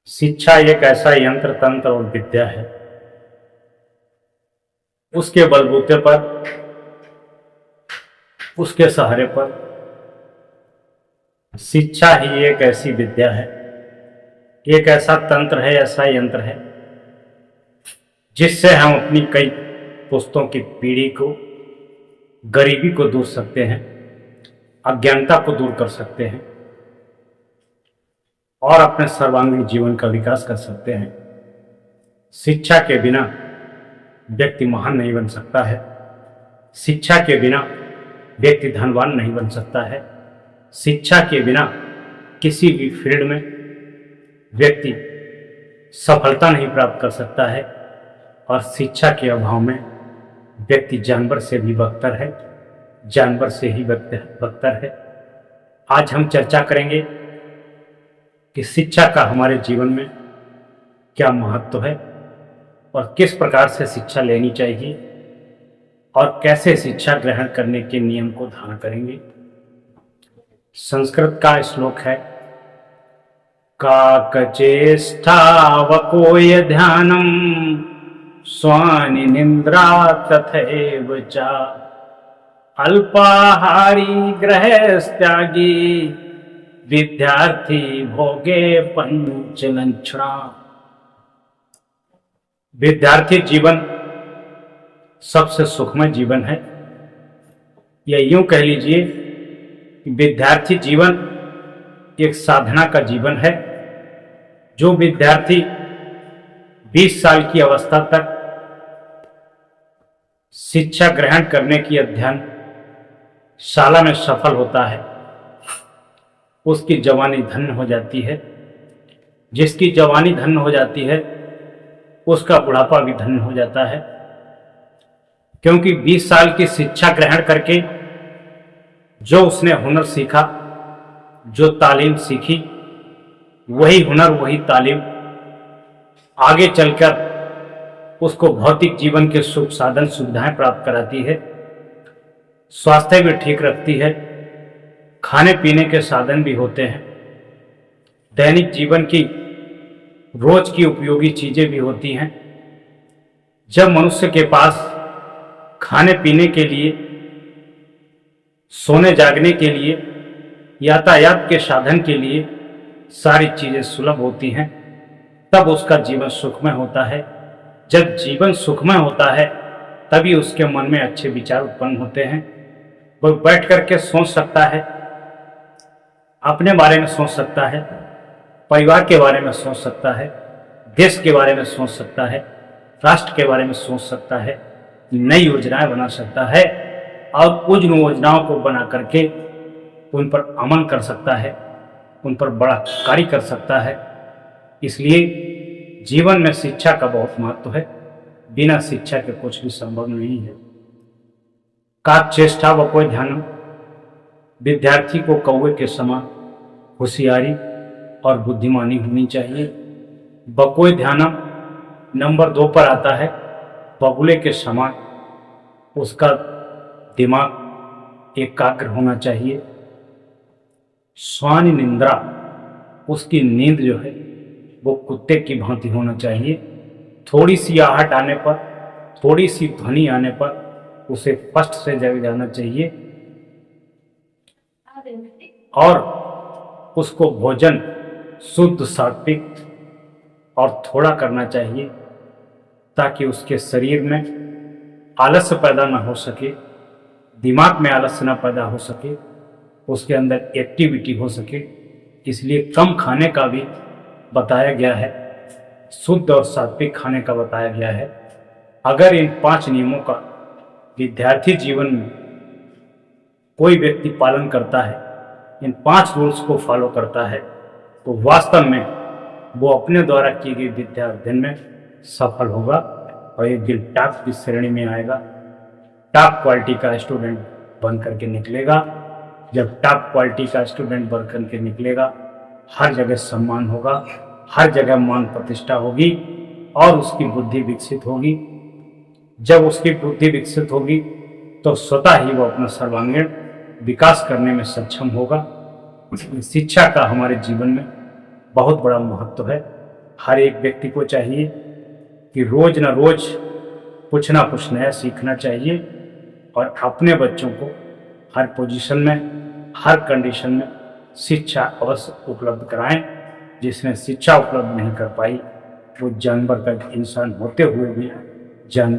शिक्षा एक ऐसा यंत्र तंत्र और विद्या है, उसके बलबूते पर, उसके सहारे पर शिक्षा ही एक ऐसी विद्या है, एक ऐसा तंत्र है, ऐसा यंत्र है जिससे हम अपनी कई पुस्तों की पीढ़ी को, गरीबी को दूर सकते हैं, अज्ञानता को दूर कर सकते हैं और अपने सर्वांगीण जीवन का विकास कर सकते हैं। शिक्षा के बिना व्यक्ति महान नहीं बन सकता है, शिक्षा के बिना व्यक्ति धनवान नहीं बन सकता है, शिक्षा के बिना किसी भी फील्ड में व्यक्ति सफलता नहीं प्राप्त कर सकता है और शिक्षा के अभाव में व्यक्ति जानवर से भी बदतर है, जानवर से ही बदतर है। आज हम चर्चा करेंगे कि शिक्षा का हमारे जीवन में क्या महत्व है और किस प्रकार से शिक्षा लेनी चाहिए और कैसे शिक्षा ग्रहण करने के नियम को धारण करेंगे। संस्कृत का श्लोक है, काकचेष्टावकोय ध्यानम स्वानि निंद्रा तथैव च अल्पाहारी गृहस्त्यागी विद्यार्थी भोगे पंचलक्षणा। विद्यार्थी जीवन सबसे सुखमय जीवन है, या यूं कह लीजिए कि विद्यार्थी जीवन एक साधना का जीवन है। जो विद्यार्थी 20 साल की अवस्था तक शिक्षा ग्रहण करने की अध्ययन शाला में सफल होता है, उसकी जवानी धन्य हो जाती है। जिसकी जवानी धन्य हो जाती है उसका बुढ़ापा भी धन्य हो जाता है, क्योंकि 20 साल की शिक्षा ग्रहण करके जो उसने हुनर सीखा, जो तालीम सीखी, वही हुनर, वही तालीम आगे चलकर उसको भौतिक जीवन के सुख साधन सुविधाएं प्राप्त कराती है, स्वास्थ्य भी ठीक रखती है, खाने पीने के साधन भी होते हैं, दैनिक जीवन की रोज की उपयोगी चीजें भी होती हैं। जब मनुष्य के पास खाने पीने के लिए, सोने जागने के लिए, यातायात के साधन के लिए सारी चीजें सुलभ होती हैं, तब उसका जीवन सुखमय होता है। जब जीवन सुखमय होता है तभी उसके मन में अच्छे विचार उत्पन्न होते हैं। वो बैठ करके सोच सकता है, अपने बारे में सोच सकता है, परिवार के बारे में सोच सकता है, देश के बारे में सोच सकता है, राष्ट्र के बारे में सोच सकता है, नई योजनाएं बना सकता है और उन योजनाओं को बना करके उन पर अमल कर सकता है, उन पर बड़ा कार्य कर सकता है। इसलिए जीवन में शिक्षा का बहुत महत्व है, बिना शिक्षा के कुछ भी संभव नहीं है। काकचेष्टा व कोई ध्यानम, विद्यार्थी को कौवे के समान होशियारी और बुद्धिमानी होनी चाहिए। बकोय ध्यानम नंबर 2 पर आता है, बगुले के समान उसका दिमाग एकाग्र होना चाहिए। स्वानि निंद्रा, उसकी नींद जो है वो कुत्ते की भांति होना चाहिए। थोड़ी सी आहट आने पर, थोड़ी सी ध्वनि आने पर उसे स्पष्ट से जग जाना चाहिए और उसको भोजन शुद्ध, सात्विक और थोड़ा करना चाहिए, ताकि उसके शरीर में आलस्य पैदा ना हो सके, दिमाग में आलस्य ना पैदा हो सके, उसके अंदर एक्टिविटी हो सके। इसलिए कम खाने का भी बताया गया है, शुद्ध और सात्विक खाने का बताया गया है। अगर इन 5 नियमों का विद्यार्थी जीवन में कोई व्यक्ति पालन करता है, इन 5 रूल्स को फॉलो करता है, तो वास्तव में वो अपने द्वारा की गई विद्या अध्ययन में सफल होगा और एक दिन टॉप की श्रेणी में आएगा, टॉप क्वालिटी का स्टूडेंट बन करके निकलेगा। जब टॉप क्वालिटी का स्टूडेंट बन करके निकलेगा, हर जगह सम्मान होगा, हर जगह मान प्रतिष्ठा होगी और उसकी बुद्धि विकसित होगी। जब उसकी बुद्धि विकसित होगी तो स्वतः ही वो अपना सर्वांगीण विकास करने में सक्षम होगा। शिक्षा का हमारे जीवन में बहुत बड़ा महत्व है। हर एक व्यक्ति को चाहिए कि रोज ना रोज कुछ ना कुछ नया सीखना चाहिए और अपने बच्चों को हर पोजीशन में, हर कंडीशन में शिक्षा अवश्य उपलब्ध कराएं। जिसने शिक्षा उपलब्ध नहीं कर पाई वो जानवर का इंसान होते हुए भी जानवर